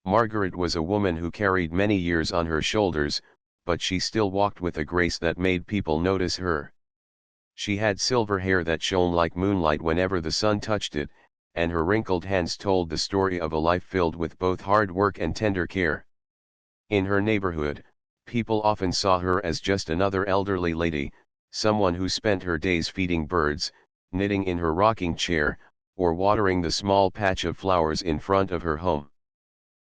Margaret was a woman who carried many years on her shoulders, but she still walked with a grace that made people notice her. She had silver hair that shone like moonlight whenever the sun touched it, and her wrinkled hands told the story of a life filled with both hard work and tender care. In her neighborhood, people often saw her as just another elderly lady, someone who spent her days feeding birds, knitting in her rocking chair, or watering the small patch of flowers in front of her home.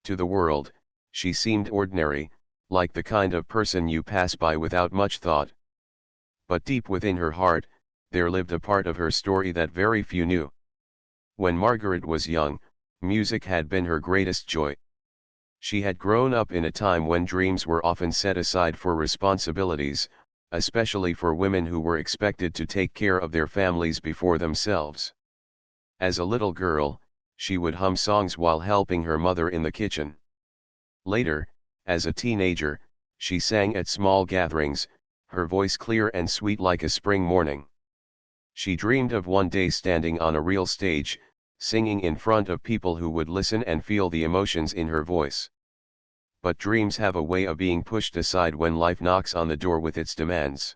To the world, she seemed ordinary, like the kind of person you pass by without much thought. But deep within her heart, there lived a part of her story that very few knew. When Margaret was young, music had been her greatest joy. She had grown up in a time when dreams were often set aside for responsibilities, especially for women who were expected to take care of their families before themselves. As a little girl, she would hum songs while helping her mother in the kitchen. Later, as a teenager, she sang at small gatherings, her voice clear and sweet like a spring morning. She dreamed of one day standing on a real stage, singing in front of people who would listen and feel the emotions in her voice. But dreams have a way of being pushed aside when life knocks on the door with its demands.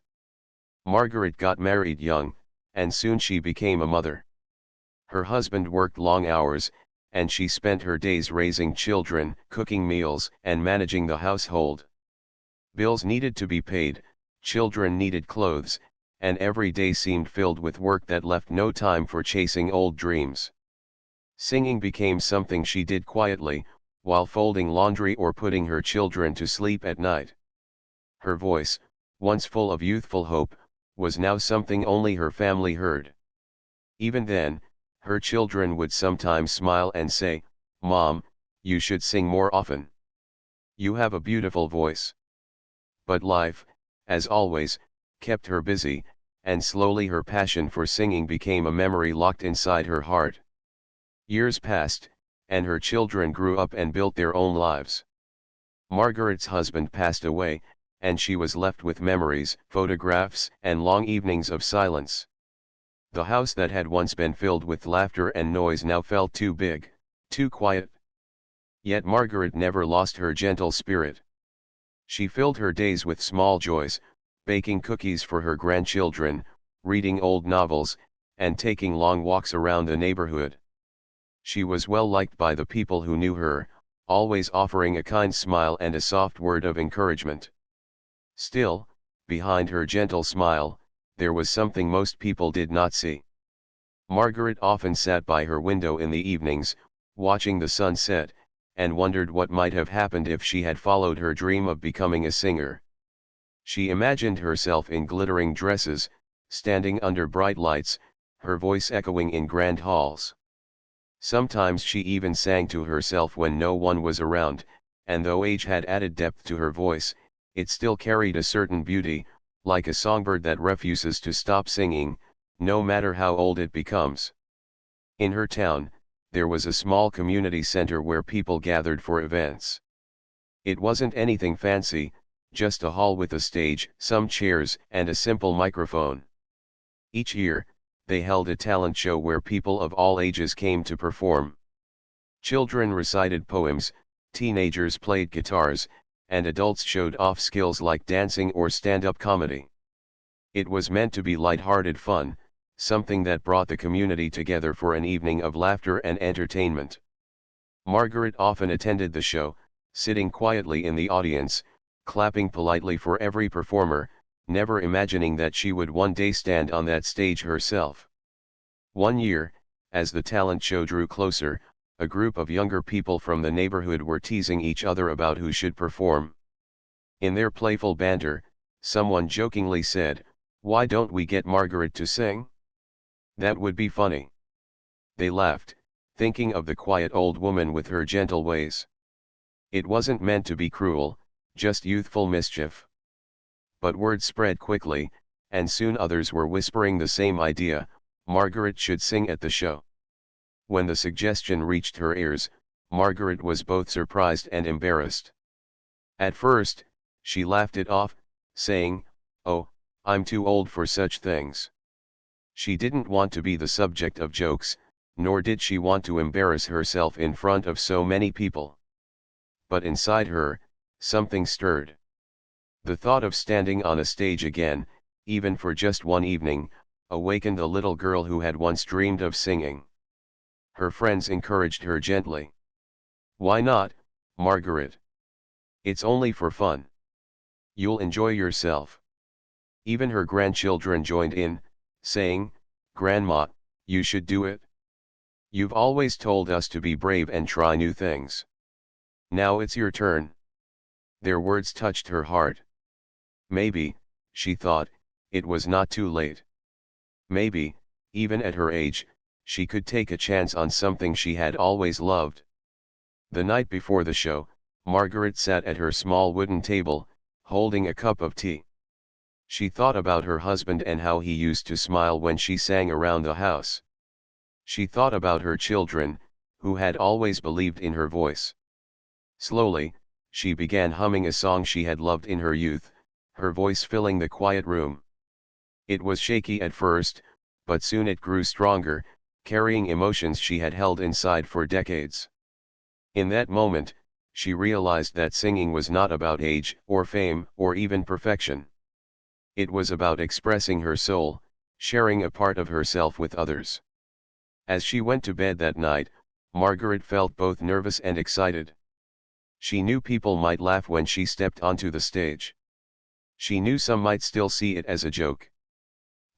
Margaret got married young, and soon she became a mother. Her husband worked long hours, and she spent her days raising children, cooking meals, and managing the household. Bills needed to be paid, children needed clothes, and every day seemed filled with work that left no time for chasing old dreams. Singing became something she did quietly, while folding laundry or putting her children to sleep at night. Her voice, once full of youthful hope, was now something only her family heard. Even then, her children would sometimes smile and say, "Mom, you should sing more often. You have a beautiful voice." But life, as always, kept her busy, and slowly her passion for singing became a memory locked inside her heart. Years passed, and her children grew up and built their own lives. Margaret's husband passed away, and she was left with memories, photographs, and long evenings of silence. The house that had once been filled with laughter and noise now felt too big, too quiet. Yet Margaret never lost her gentle spirit. She filled her days with small joys, baking cookies for her grandchildren, reading old novels, and taking long walks around the neighborhood. She was well liked by the people who knew her, always offering a kind smile and a soft word of encouragement. Still, behind her gentle smile, there was something most people did not see. Margaret often sat by her window in the evenings, watching the sun set, and wondered what might have happened if she had followed her dream of becoming a singer. She imagined herself in glittering dresses, standing under bright lights, her voice echoing in grand halls. Sometimes she even sang to herself when no one was around, and though age had added depth to her voice, it still carried a certain beauty, like a songbird that refuses to stop singing, no matter how old it becomes. In her town, there was a small community center where people gathered for events. It wasn't anything fancy, just a hall with a stage, some chairs, and a simple microphone. Each year, they held a talent show where people of all ages came to perform. Children recited poems, teenagers played guitars, and adults showed off skills like dancing or stand-up comedy. It was meant to be light-hearted fun, something that brought the community together for an evening of laughter and entertainment. Margaret often attended the show, sitting quietly in the audience, clapping politely for every performer, never imagining that she would one day stand on that stage herself. One year, as the talent show drew closer, a group of younger people from the neighborhood were teasing each other about who should perform. In their playful banter, someone jokingly said, "Why don't we get Margaret to sing? That would be funny." They laughed, thinking of the quiet old woman with her gentle ways. It wasn't meant to be cruel, just youthful mischief. But word spread quickly, and soon others were whispering the same idea: Margaret should sing at the show. When the suggestion reached her ears, Margaret was both surprised and embarrassed. At first, she laughed it off, saying, "Oh, I'm too old for such things." She didn't want to be the subject of jokes, nor did she want to embarrass herself in front of so many people. But inside her, something stirred. The thought of standing on a stage again, even for just one evening, awakened a little girl who had once dreamed of singing. Her friends encouraged her gently. "Why not, Margaret? It's only for fun. You'll enjoy yourself." Even her grandchildren joined in, saying, "Grandma, you should do it. You've always told us to be brave and try new things. Now it's your turn." Their words touched her heart. Maybe, she thought, it was not too late. Maybe, even at her age, she could take a chance on something she had always loved. The night before the show, Margaret sat at her small wooden table, holding a cup of tea. She thought about her husband and how he used to smile when she sang around the house. She thought about her children, who had always believed in her voice. Slowly, she began humming a song she had loved in her youth, her voice filling the quiet room. It was shaky at first, but soon it grew stronger, carrying emotions she had held inside for decades. In that moment, she realized that singing was not about age, or fame, or even perfection. It was about expressing her soul, sharing a part of herself with others. As she went to bed that night, Margaret felt both nervous and excited. She knew people might laugh when she stepped onto the stage. She knew some might still see it as a joke.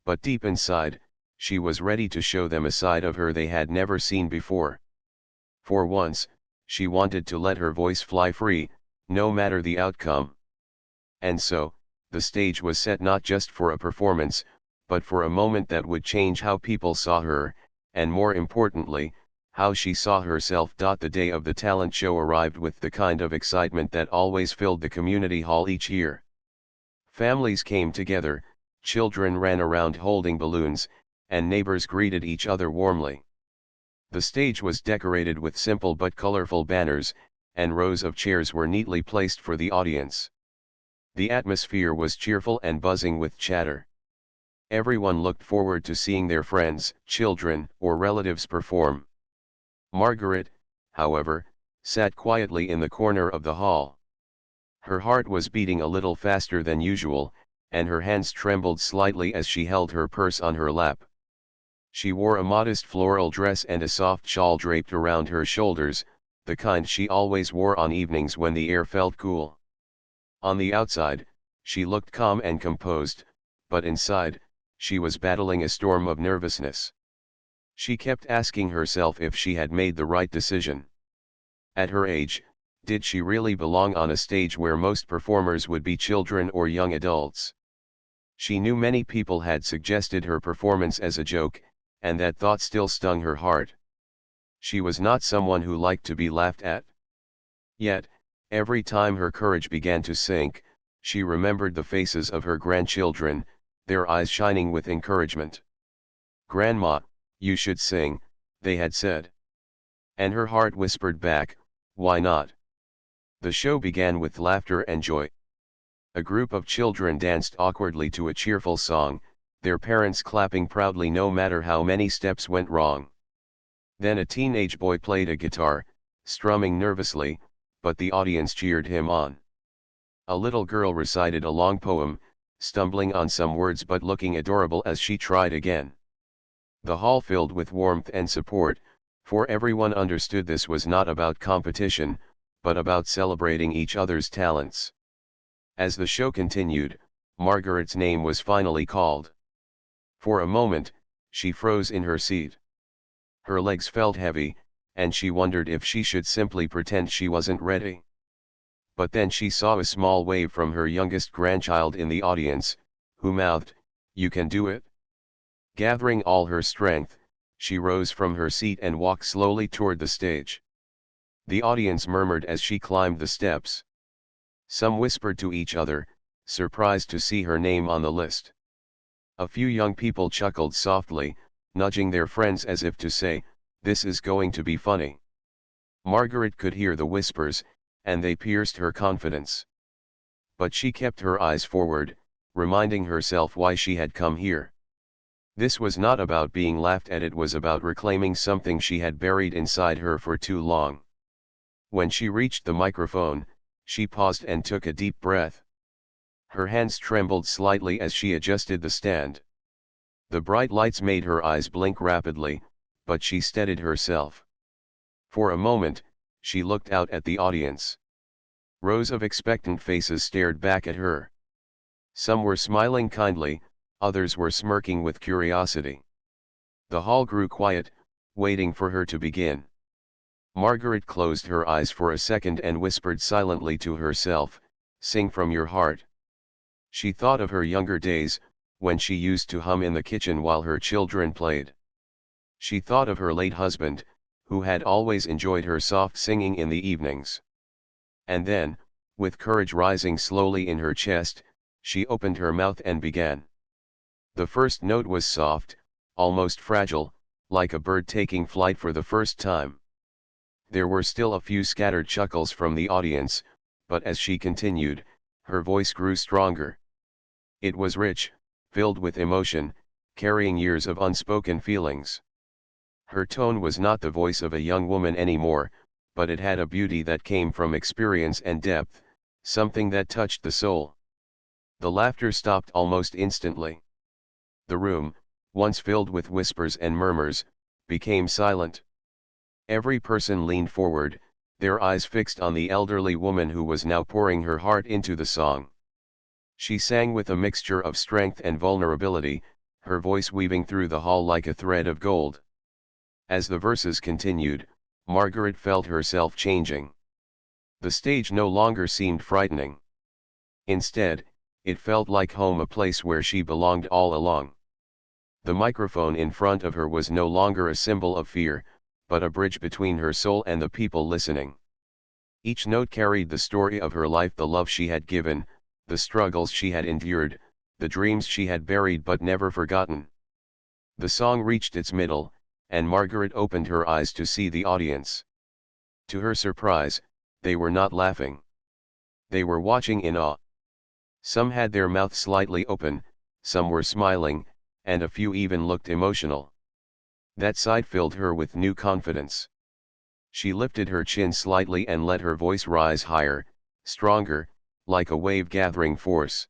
But deep inside, she was ready to show them a side of her they had never seen before. For once, she wanted to let her voice fly free, no matter the outcome. And so, the stage was set not just for a performance, but for a moment that would change how people saw her, and more importantly, how she saw herself. The day of the talent show arrived with the kind of excitement that always filled the community hall each year. Families came together, children ran around holding balloons, and neighbors greeted each other warmly. The stage was decorated with simple but colorful banners, and rows of chairs were neatly placed for the audience. The atmosphere was cheerful and buzzing with chatter. Everyone looked forward to seeing their friends, children, or relatives perform. Margaret, however, sat quietly in the corner of the hall. Her heart was beating a little faster than usual, and her hands trembled slightly as she held her purse on her lap. She wore a modest floral dress and a soft shawl draped around her shoulders, the kind she always wore on evenings when the air felt cool. On the outside, she looked calm and composed, but inside, she was battling a storm of nervousness. She kept asking herself if she had made the right decision. At her age, did she really belong on a stage where most performers would be children or young adults? She knew many people had suggested her performance as a joke, and that thought still stung her heart. She was not someone who liked to be laughed at. Yet, every time her courage began to sink, she remembered the faces of her grandchildren, their eyes shining with encouragement. "Grandma, you should sing," they had said. And her heart whispered back, "Why not?" The show began with laughter and joy. A group of children danced awkwardly to a cheerful song, their parents clapping proudly no matter how many steps went wrong. Then a teenage boy played a guitar, strumming nervously, but the audience cheered him on. A little girl recited a long poem, stumbling on some words but looking adorable as she tried again. The hall filled with warmth and support, for everyone understood this was not about competition, but about celebrating each other's talents. As the show continued, Margaret's name was finally called. For a moment, she froze in her seat. Her legs felt heavy, and she wondered if she should simply pretend she wasn't ready. But then she saw a small wave from her youngest grandchild in the audience, who mouthed, "You can do it." Gathering all her strength, she rose from her seat and walked slowly toward the stage. The audience murmured as she climbed the steps. Some whispered to each other, surprised to see her name on the list. A few young people chuckled softly, nudging their friends as if to say, "This is going to be funny." Margaret could hear the whispers, and they pierced her confidence. But she kept her eyes forward, reminding herself why she had come here. This was not about being laughed at, it was about reclaiming something she had buried inside her for too long. When she reached the microphone, she paused and took a deep breath. Her hands trembled slightly as she adjusted the stand. The bright lights made her eyes blink rapidly, but she steadied herself. For a moment, she looked out at the audience. Rows of expectant faces stared back at her. Some were smiling kindly, others were smirking with curiosity. The hall grew quiet, waiting for her to begin. Margaret closed her eyes for a second and whispered silently to herself, "Sing from your heart." She thought of her younger days, when she used to hum in the kitchen while her children played. She thought of her late husband, who had always enjoyed her soft singing in the evenings. And then, with courage rising slowly in her chest, she opened her mouth and began. The first note was soft, almost fragile, like a bird taking flight for the first time. There were still a few scattered chuckles from the audience, but as she continued, her voice grew stronger. It was rich, filled with emotion, carrying years of unspoken feelings. Her tone was not the voice of a young woman anymore, but it had a beauty that came from experience and depth, something that touched the soul. The laughter stopped almost instantly. The room, once filled with whispers and murmurs, became silent. Every person leaned forward, their eyes fixed on the elderly woman who was now pouring her heart into the song. She sang with a mixture of strength and vulnerability, her voice weaving through the hall like a thread of gold. As the verses continued, Margaret felt herself changing. The stage no longer seemed frightening. Instead, it felt like home, a place where she belonged all along. The microphone in front of her was no longer a symbol of fear, but a bridge between her soul and the people listening. Each note carried the story of her life, the love she had given, the struggles she had endured, the dreams she had buried but never forgotten. The song reached its middle, and Margaret opened her eyes to see the audience. To her surprise, they were not laughing. They were watching in awe. Some had their mouths slightly open, some were smiling, and a few even looked emotional. That sight filled her with new confidence. She lifted her chin slightly and let her voice rise higher, stronger, like a wave gathering force.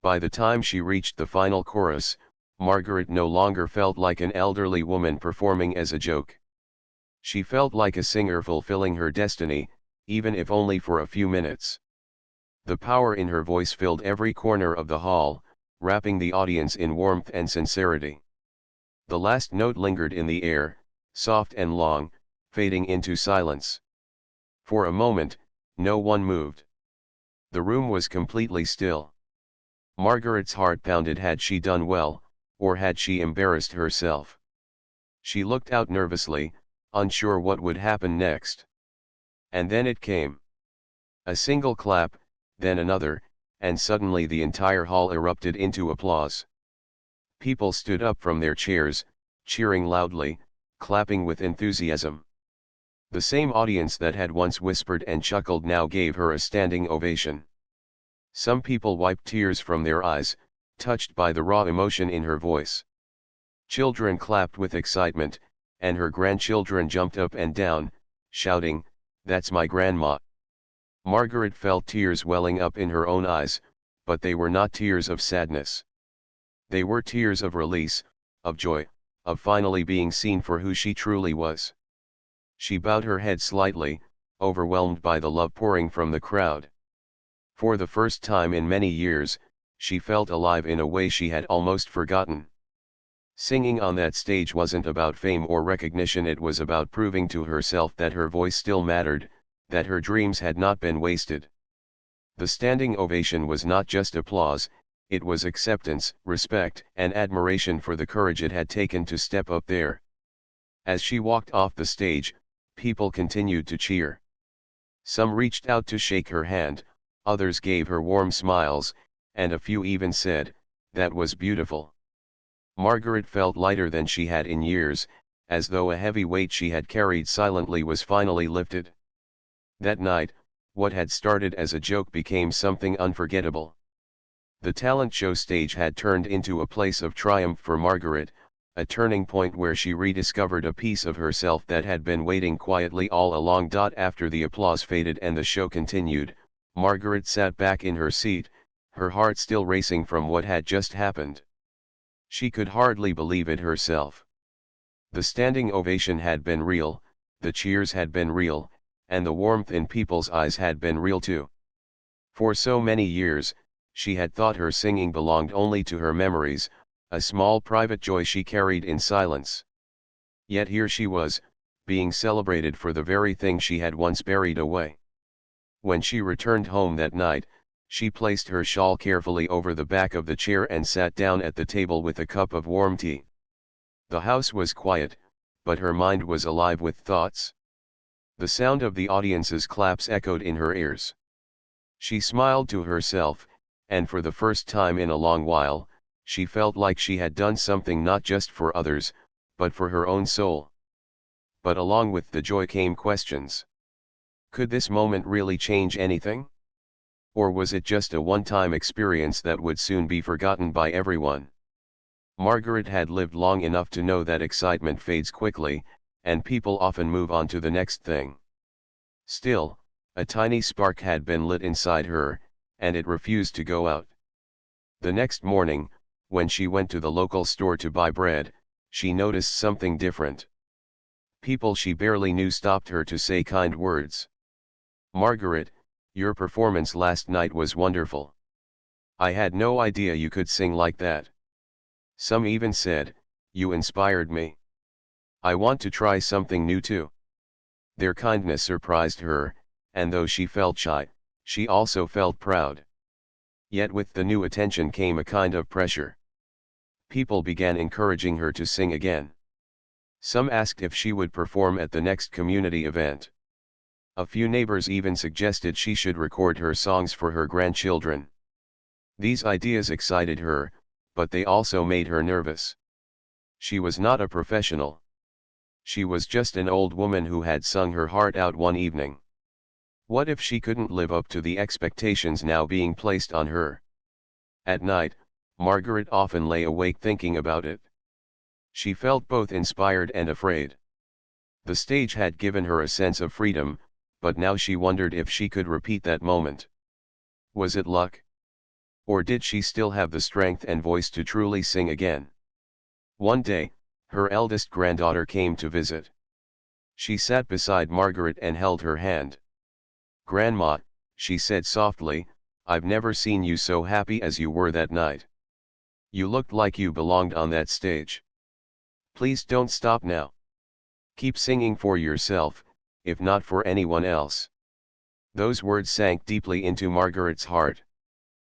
By the time she reached the final chorus, Margaret no longer felt like an elderly woman performing as a joke. She felt like a singer fulfilling her destiny, even if only for a few minutes. The power in her voice filled every corner of the hall, wrapping the audience in warmth and sincerity. The last note lingered in the air, soft and long, fading into silence. For a moment, no one moved. The room was completely still. Margaret's heart pounded. Had she done well, or had she embarrassed herself? She looked out nervously, unsure what would happen next. And then it came. A single clap, then another, and suddenly the entire hall erupted into applause. People stood up from their chairs, cheering loudly, clapping with enthusiasm. The same audience that had once whispered and chuckled now gave her a standing ovation. Some people wiped tears from their eyes, touched by the raw emotion in her voice. Children clapped with excitement, and her grandchildren jumped up and down, shouting, "That's my grandma." Margaret felt tears welling up in her own eyes, but they were not tears of sadness. They were tears of release, of joy, of finally being seen for who she truly was. She bowed her head slightly, overwhelmed by the love pouring from the crowd. For the first time in many years, she felt alive in a way she had almost forgotten. Singing on that stage wasn't about fame or recognition, it was about proving to herself that her voice still mattered, that her dreams had not been wasted. The standing ovation was not just applause, it was acceptance, respect, and admiration for the courage it had taken to step up there. As she walked off the stage, people continued to cheer. Some reached out to shake her hand, others gave her warm smiles, and a few even said, "That was beautiful." Margaret felt lighter than she had in years, as though a heavy weight she had carried silently was finally lifted. That night, what had started as a joke became something unforgettable. The talent show stage had turned into a place of triumph for Margaret, a turning point where she rediscovered a piece of herself that had been waiting quietly all along. After the applause faded and the show continued, Margaret sat back in her seat, her heart still racing from what had just happened. She could hardly believe it herself. The standing ovation had been real, the cheers had been real, and the warmth in people's eyes had been real too. For so many years, she had thought her singing belonged only to her memories, a small private joy she carried in silence. Yet here she was, being celebrated for the very thing she had once buried away. When she returned home that night, she placed her shawl carefully over the back of the chair and sat down at the table with a cup of warm tea. The house was quiet, but her mind was alive with thoughts. The sound of the audience's claps echoed in her ears. She smiled to herself, and for the first time in a long while, she felt like she had done something not just for others, but for her own soul. But along with the joy came questions. Could this moment really change anything? Or was it just a one-time experience that would soon be forgotten by everyone? Margaret had lived long enough to know that excitement fades quickly, and people often move on to the next thing. Still, a tiny spark had been lit inside her, and it refused to go out. The next morning, when she went to the local store to buy bread, she noticed something different. People she barely knew stopped her to say kind words. "Margaret, your performance last night was wonderful. I had no idea you could sing like that." Some even said, "You inspired me. I want to try something new too." Their kindness surprised her, and though she felt shy, she also felt proud. Yet with the new attention came a kind of pressure. People began encouraging her to sing again. Some asked if she would perform at the next community event. A few neighbors even suggested she should record her songs for her grandchildren. These ideas excited her, but they also made her nervous. She was not a professional. She was just an old woman who had sung her heart out one evening. What if she couldn't live up to the expectations now being placed on her? At night, Margaret often lay awake thinking about it. She felt both inspired and afraid. The stage had given her a sense of freedom, but now she wondered if she could repeat that moment. Was it luck? Or did she still have the strength and voice to truly sing again? One day, her eldest granddaughter came to visit. She sat beside Margaret and held her hand. "Grandma," she said softly, "I've never seen you so happy as you were that night. You looked like you belonged on that stage. Please don't stop now. Keep singing for yourself, if not for anyone else." Those words sank deeply into Margaret's heart.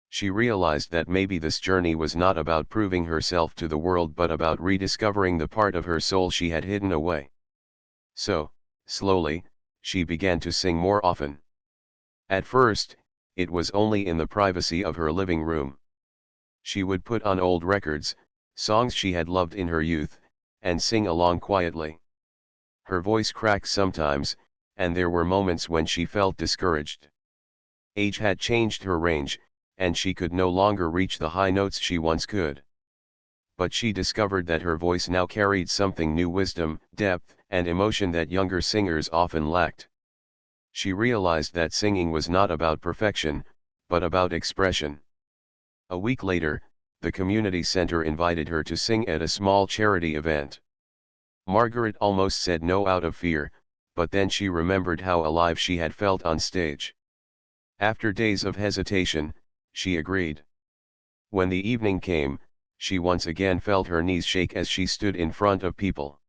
She realized that maybe this journey was not about proving herself to the world but about rediscovering the part of her soul she had hidden away. So, slowly, she began to sing more often. At first, it was only in the privacy of her living room. She would put on old records, songs she had loved in her youth, and sing along quietly. Her voice cracked sometimes, and there were moments when she felt discouraged. Age had changed her range, and she could no longer reach the high notes she once could. But she discovered that her voice now carried something new: wisdom, depth, and emotion that younger singers often lacked. She realized that singing was not about perfection, but about expression. A week later, the community center invited her to sing at a small charity event. Margaret almost said no out of fear, but then she remembered how alive she had felt on stage. After days of hesitation, she agreed. When the evening came, she once again felt her knees shake as she stood in front of people.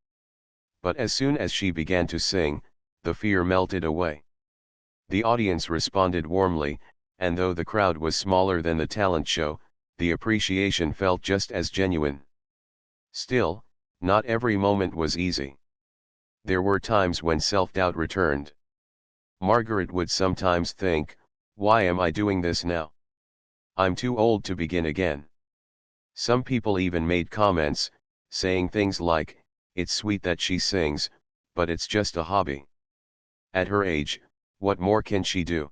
But as soon as she began to sing, the fear melted away. The audience responded warmly, and though the crowd was smaller than the talent show, the appreciation felt just as genuine. Still, not every moment was easy. There were times when self-doubt returned. Margaret would sometimes think, "Why am I doing this now? I'm too old to begin again." Some people even made comments, saying things like, "It's sweet that she sings, but it's just a hobby. At her age, what more can she do?"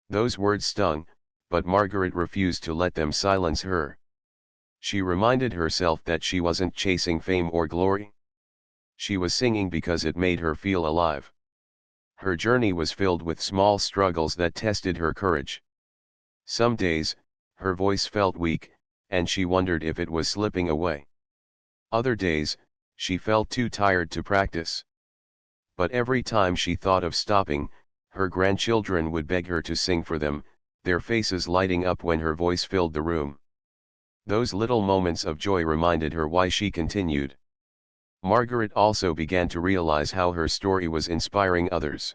Those words stung, but Margaret refused to let them silence her. She reminded herself that she wasn't chasing fame or glory. She was singing because it made her feel alive. Her journey was filled with small struggles that tested her courage. Some days, her voice felt weak, and she wondered if it was slipping away. Other days, she felt too tired to practice. But every time she thought of stopping, her grandchildren would beg her to sing for them, their faces lighting up when her voice filled the room. Those little moments of joy reminded her why she continued. Margaret also began to realize how her story was inspiring others.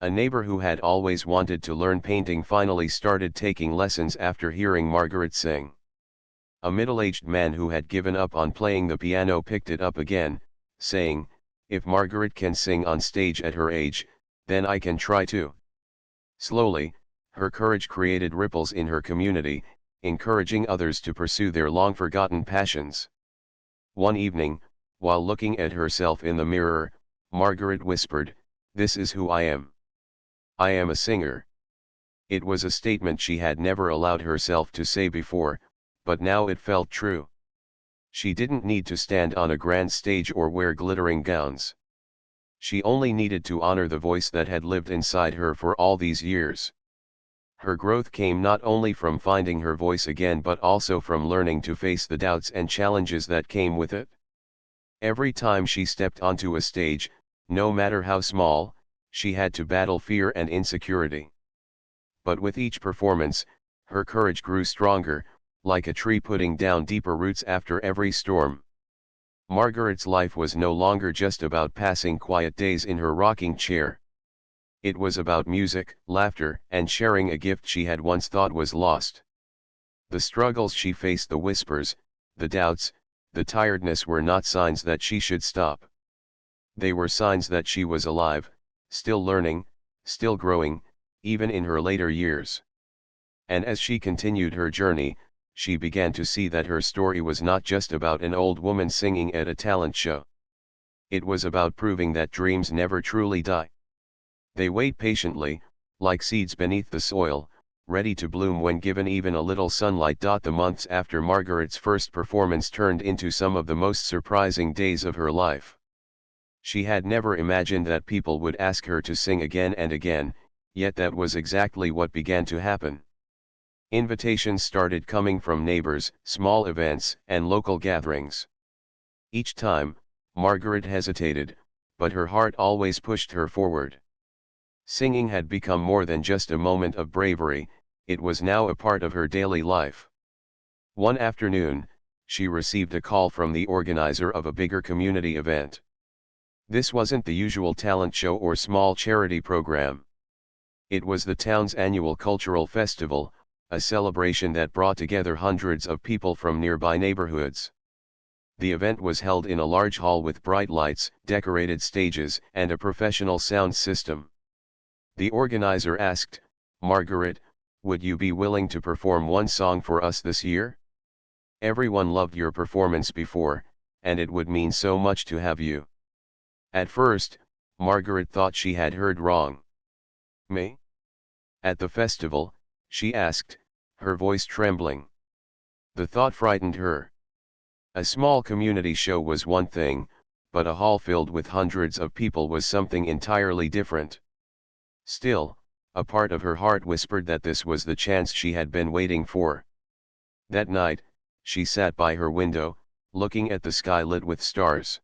A neighbor who had always wanted to learn painting finally started taking lessons after hearing Margaret sing. A middle-aged man who had given up on playing the piano picked it up again, saying, "If Margaret can sing on stage at her age, then I can try too." Slowly, her courage created ripples in her community, encouraging others to pursue their long-forgotten passions. One evening, while looking at herself in the mirror, Margaret whispered, "This is who I am. I am a singer." It was a statement she had never allowed herself to say before, but now it felt true. She didn't need to stand on a grand stage or wear glittering gowns. She only needed to honor the voice that had lived inside her for all these years. Her growth came not only from finding her voice again but also from learning to face the doubts and challenges that came with it. Every time she stepped onto a stage, no matter how small, she had to battle fear and insecurity. But with each performance, her courage grew stronger, like a tree putting down deeper roots after every storm. Margaret's life was no longer just about passing quiet days in her rocking chair. It was about music, laughter, and sharing a gift she had once thought was lost. The struggles she faced, the whispers, the doubts, the tiredness were not signs that she should stop. They were signs that she was alive, still learning, still growing, even in her later years. And as she continued her journey, she began to see that her story was not just about an old woman singing at a talent show. It was about proving that dreams never truly die. They wait patiently, like seeds beneath the soil, ready to bloom when given even a little sunlight. The months after Margaret's first performance turned into some of the most surprising days of her life. She had never imagined that people would ask her to sing again and again, yet that was exactly what began to happen. Invitations started coming from neighbors, small events, and local gatherings. Each time, Margaret hesitated, but her heart always pushed her forward. Singing had become more than just a moment of bravery, it was now a part of her daily life. One afternoon, she received a call from the organizer of a bigger community event. This wasn't the usual talent show or small charity program. It was the town's annual cultural festival, a celebration that brought together hundreds of people from nearby neighborhoods. The event was held in a large hall with bright lights, decorated stages, and a professional sound system. The organizer asked, "Margaret, would you be willing to perform one song for us this year? Everyone loved your performance before, and it would mean so much to have you." At first, Margaret thought she had heard wrong. "Me?" At the festival, she asked, her voice trembling. The thought frightened her. A small community show was one thing, but a hall filled with hundreds of people was something entirely different. Still, a part of her heart whispered that this was the chance she had been waiting for. That night, she sat by her window, looking at the sky lit with stars.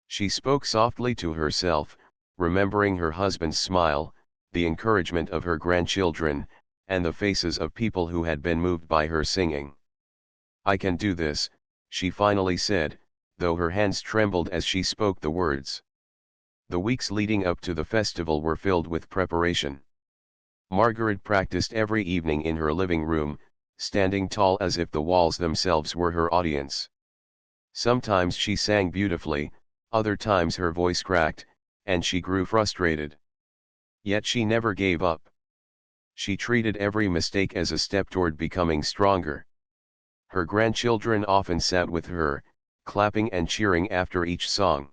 She spoke softly to herself, remembering her husband's smile, the encouragement of her grandchildren, and the faces of people who had been moved by her singing. "I can do this," she finally said, though her hands trembled as she spoke the words. The weeks leading up to the festival were filled with preparation. Margaret practiced every evening in her living room, standing tall as if the walls themselves were her audience. Sometimes she sang beautifully, other times her voice cracked, and she grew frustrated. Yet she never gave up. She treated every mistake as a step toward becoming stronger. Her grandchildren often sat with her, clapping and cheering after each song.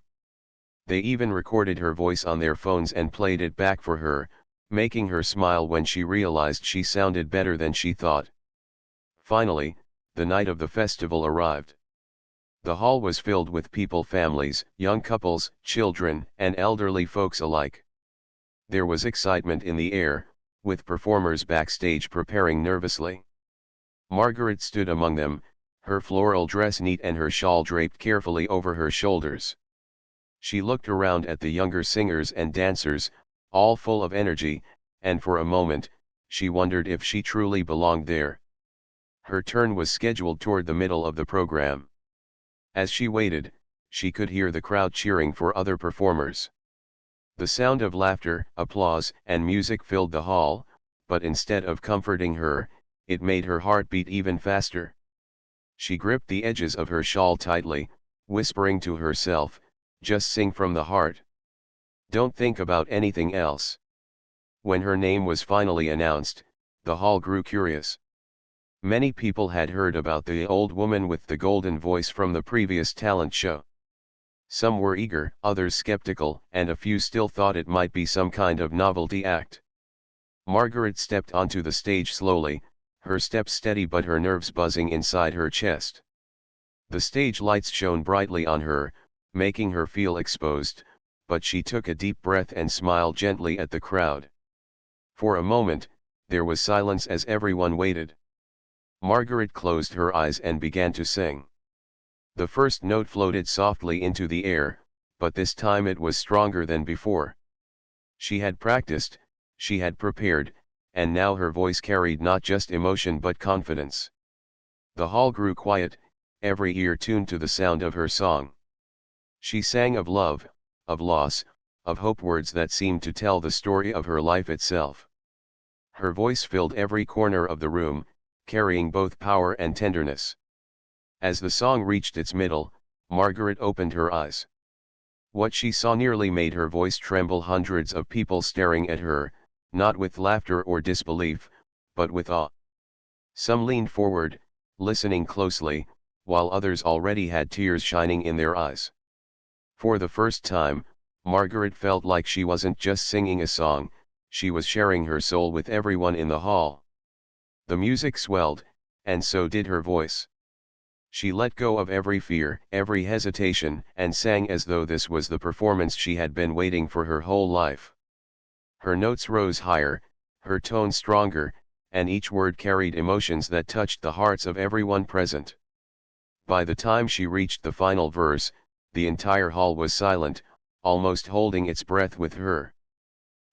They even recorded her voice on their phones and played it back for her, making her smile when she realized she sounded better than she thought. Finally, the night of the festival arrived. The hall was filled with people, families, young couples, children, and elderly folks alike. There was excitement in the air, with performers backstage preparing nervously. Margaret stood among them, her floral dress neat and her shawl draped carefully over her shoulders. She looked around at the younger singers and dancers, all full of energy, and for a moment, she wondered if she truly belonged there. Her turn was scheduled toward the middle of the program. As she waited, she could hear the crowd cheering for other performers. The sound of laughter, applause, and music filled the hall, but instead of comforting her, it made her heart beat even faster. She gripped the edges of her shawl tightly, whispering to herself, "Just sing from the heart. Don't think about anything else." When her name was finally announced, the hall grew curious. Many people had heard about the old woman with the golden voice from the previous talent show. Some were eager, others skeptical, and a few still thought it might be some kind of novelty act. Margaret stepped onto the stage slowly, her steps steady but her nerves buzzing inside her chest. The stage lights shone brightly on her, making her feel exposed, but she took a deep breath and smiled gently at the crowd. For a moment, there was silence as everyone waited. Margaret closed her eyes and began to sing. The first note floated softly into the air, but this time it was stronger than before. She had practiced, she had prepared, and now her voice carried not just emotion but confidence. The hall grew quiet, every ear tuned to the sound of her song. She sang of love, of loss, of hope, words that seemed to tell the story of her life itself. Her voice filled every corner of the room, carrying both power and tenderness. As the song reached its middle, Margaret opened her eyes. What she saw nearly made her voice tremble. Hundreds of people staring at her, not with laughter or disbelief, but with awe. Some leaned forward, listening closely, while others already had tears shining in their eyes. For the first time, Margaret felt like she wasn't just singing a song, she was sharing her soul with everyone in the hall. The music swelled, and so did her voice. She let go of every fear, every hesitation, and sang as though this was the performance she had been waiting for her whole life. Her notes rose higher, her tone stronger, and each word carried emotions that touched the hearts of everyone present. By the time she reached the final verse, the entire hall was silent, almost holding its breath with her.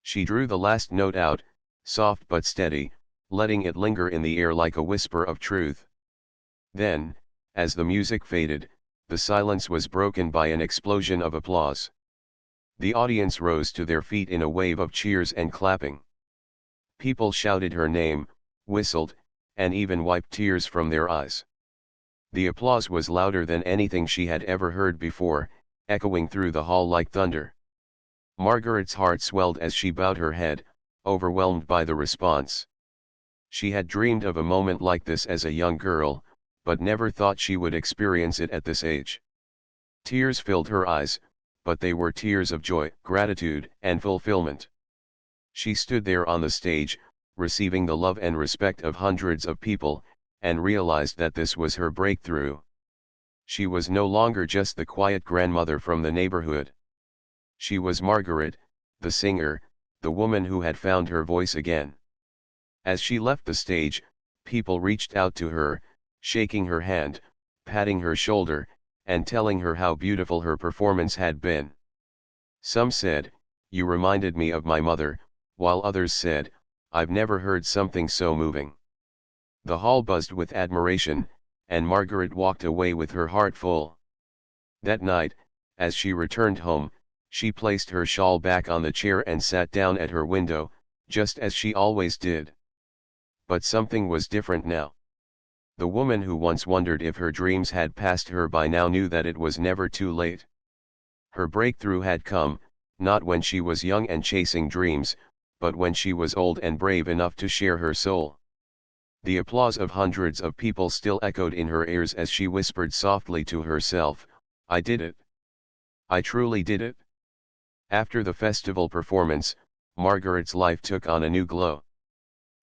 She drew the last note out, soft but steady, letting it linger in the air like a whisper of truth. Then, as the music faded, the silence was broken by an explosion of applause. The audience rose to their feet in a wave of cheers and clapping. People shouted her name, whistled, and even wiped tears from their eyes. The applause was louder than anything she had ever heard before, echoing through the hall like thunder. Margaret's heart swelled as she bowed her head, overwhelmed by the response. She had dreamed of a moment like this as a young girl, but never thought she would experience it at this age. Tears filled her eyes, but they were tears of joy, gratitude, and fulfillment. She stood there on the stage, receiving the love and respect of hundreds of people, and realized that this was her breakthrough. She was no longer just the quiet grandmother from the neighborhood. She was Margaret, the singer, the woman who had found her voice again. As she left the stage, people reached out to her, shaking her hand, patting her shoulder, and telling her how beautiful her performance had been. Some said, "You reminded me of my mother," while others said, "I've never heard something so moving." The hall buzzed with admiration, and Margaret walked away with her heart full. That night, as she returned home, she placed her shawl back on the chair and sat down at her window, just as she always did. But something was different now. The woman who once wondered if her dreams had passed her by now knew that it was never too late. Her breakthrough had come, not when she was young and chasing dreams, but when she was old and brave enough to share her soul. The applause of hundreds of people still echoed in her ears as she whispered softly to herself, "I did it. I truly did it." After the festival performance, Margaret's life took on a new glow.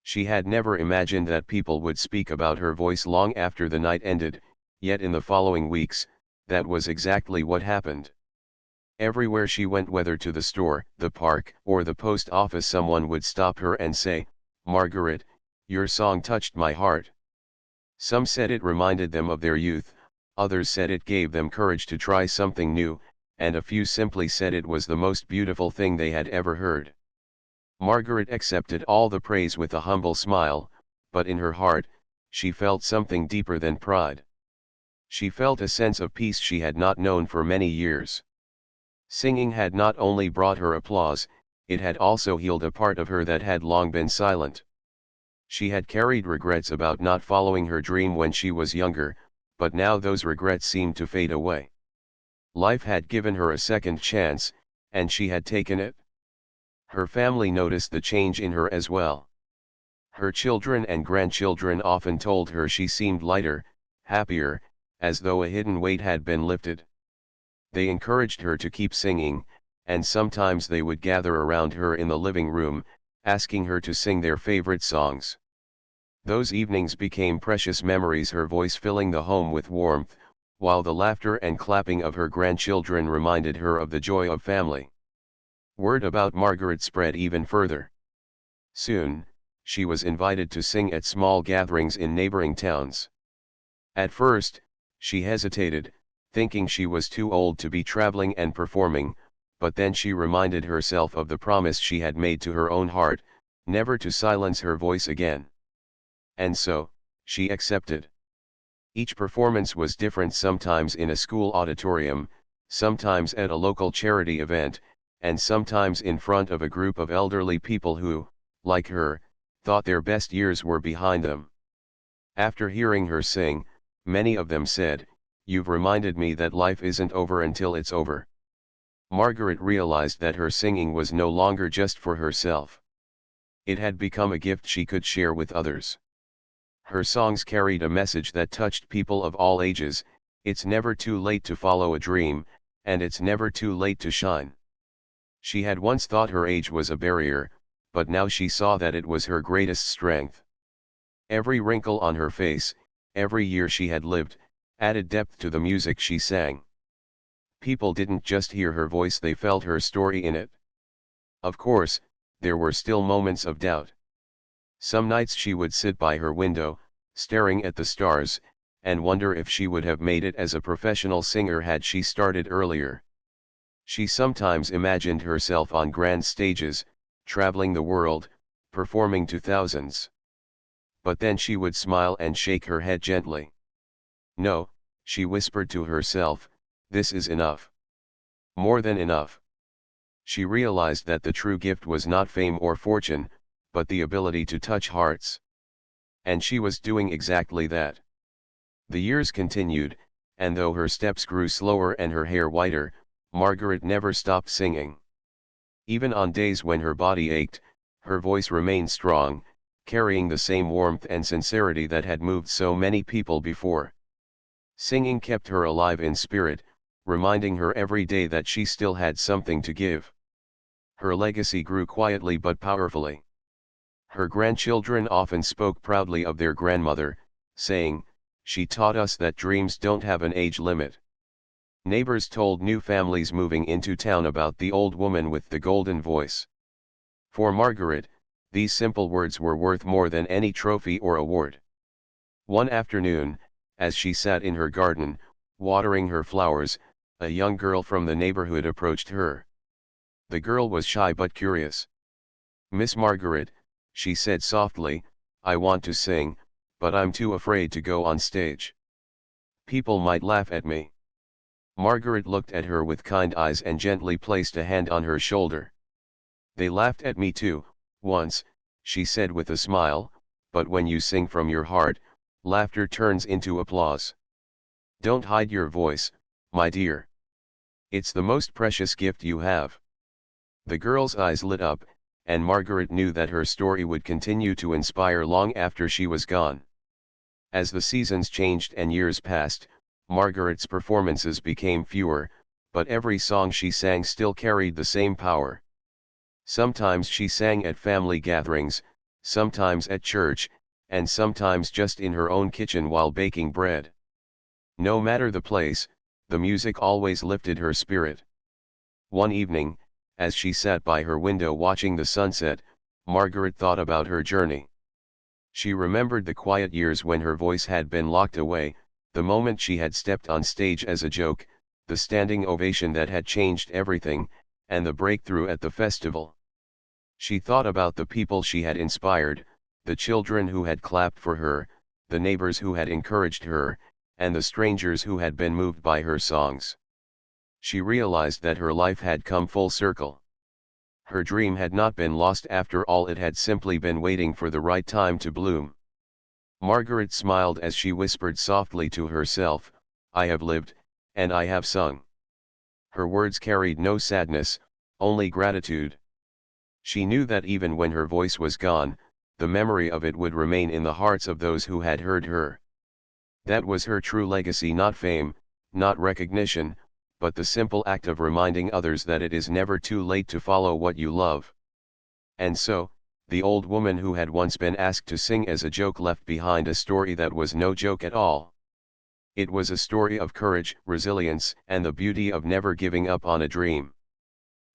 She had never imagined that people would speak about her voice long after the night ended, yet in the following weeks, that was exactly what happened. Everywhere she went, whether to the store, the park, or the post office, someone would stop her and say, "Margaret, your song touched my heart." Some said it reminded them of their youth, others said it gave them courage to try something new, and a few simply said it was the most beautiful thing they had ever heard. Margaret accepted all the praise with a humble smile, but in her heart, she felt something deeper than pride. She felt a sense of peace she had not known for many years. Singing had not only brought her applause, it had also healed a part of her that had long been silent. She had carried regrets about not following her dream when she was younger, but now those regrets seemed to fade away. Life had given her a second chance, and she had taken it. Her family noticed the change in her as well. Her children and grandchildren often told her she seemed lighter, happier, as though a hidden weight had been lifted. They encouraged her to keep singing, and sometimes they would gather around her in the living room, asking her to sing their favorite songs. Those evenings became precious memories, her voice filling the home with warmth, while the laughter and clapping of her grandchildren reminded her of the joy of family. Word about Margaret spread even further. Soon, she was invited to sing at small gatherings in neighboring towns. At first, she hesitated, thinking she was too old to be traveling and performing, but then she reminded herself of the promise she had made to her own heart, never to silence her voice again. And so, she accepted. Each performance was different, sometimes in a school auditorium, sometimes at a local charity event, and sometimes in front of a group of elderly people who, like her, thought their best years were behind them. After hearing her sing, many of them said, "You've reminded me that life isn't over until it's over." Margaret realized that her singing was no longer just for herself. It had become a gift she could share with others. Her songs carried a message that touched people of all ages: it's never too late to follow a dream, and it's never too late to shine. She had once thought her age was a barrier, but now she saw that it was her greatest strength. Every wrinkle on her face, every year she had lived, added depth to the music she sang. People didn't just hear her voice, they felt her story in it. Of course, there were still moments of doubt. Some nights she would sit by her window, staring at the stars, and wonder if she would have made it as a professional singer had she started earlier. She sometimes imagined herself on grand stages, traveling the world, performing to thousands. But then she would smile and shake her head gently. "No," she whispered to herself, "this is enough. More than enough." She realized that the true gift was not fame or fortune, but the ability to touch hearts. And she was doing exactly that. The years continued, and though her steps grew slower and her hair whiter, Margaret never stopped singing. Even on days when her body ached, her voice remained strong, carrying the same warmth and sincerity that had moved so many people before. Singing kept her alive in spirit, reminding her every day that she still had something to give. Her legacy grew quietly but powerfully. Her grandchildren often spoke proudly of their grandmother, saying, "She taught us that dreams don't have an age limit." Neighbors told new families moving into town about the old woman with the golden voice. For Margaret, these simple words were worth more than any trophy or award. One afternoon, as she sat in her garden, watering her flowers, a young girl from the neighborhood approached her. The girl was shy but curious. "Miss Margaret," she said softly, "I want to sing, but I'm too afraid to go on stage. People might laugh at me." Margaret looked at her with kind eyes and gently placed a hand on her shoulder. "They laughed at me too, once," she said with a smile, "but when you sing from your heart, laughter turns into applause. Don't hide your voice, my dear. It's the most precious gift you have." The girl's eyes lit up, and Margaret knew that her story would continue to inspire long after she was gone. As the seasons changed and years passed, Margaret's performances became fewer, but every song she sang still carried the same power. Sometimes she sang at family gatherings, sometimes at church, and sometimes just in her own kitchen while baking bread. No matter the place, the music always lifted her spirit. One evening, as she sat by her window watching the sunset, Margaret thought about her journey. She remembered the quiet years when her voice had been locked away, the moment she had stepped on stage as a joke, the standing ovation that had changed everything, and the breakthrough at the festival. She thought about the people she had inspired, the children who had clapped for her, the neighbors who had encouraged her, and the strangers who had been moved by her songs. She realized that her life had come full circle. Her dream had not been lost after all, it had simply been waiting for the right time to bloom. Margaret smiled as she whispered softly to herself, "I have lived, and I have sung." Her words carried no sadness, only gratitude. She knew that even when her voice was gone, the memory of it would remain in the hearts of those who had heard her. That was her true legacy, not fame, not recognition, but the simple act of reminding others that it is never too late to follow what you love. And so, the old woman who had once been asked to sing as a joke left behind a story that was no joke at all. It was a story of courage, resilience, and the beauty of never giving up on a dream.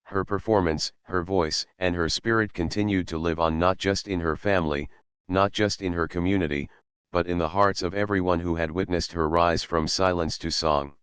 Her performance, her voice, and her spirit continued to live on, not just in her family, not just in her community, but in the hearts of everyone who had witnessed her rise from silence to song.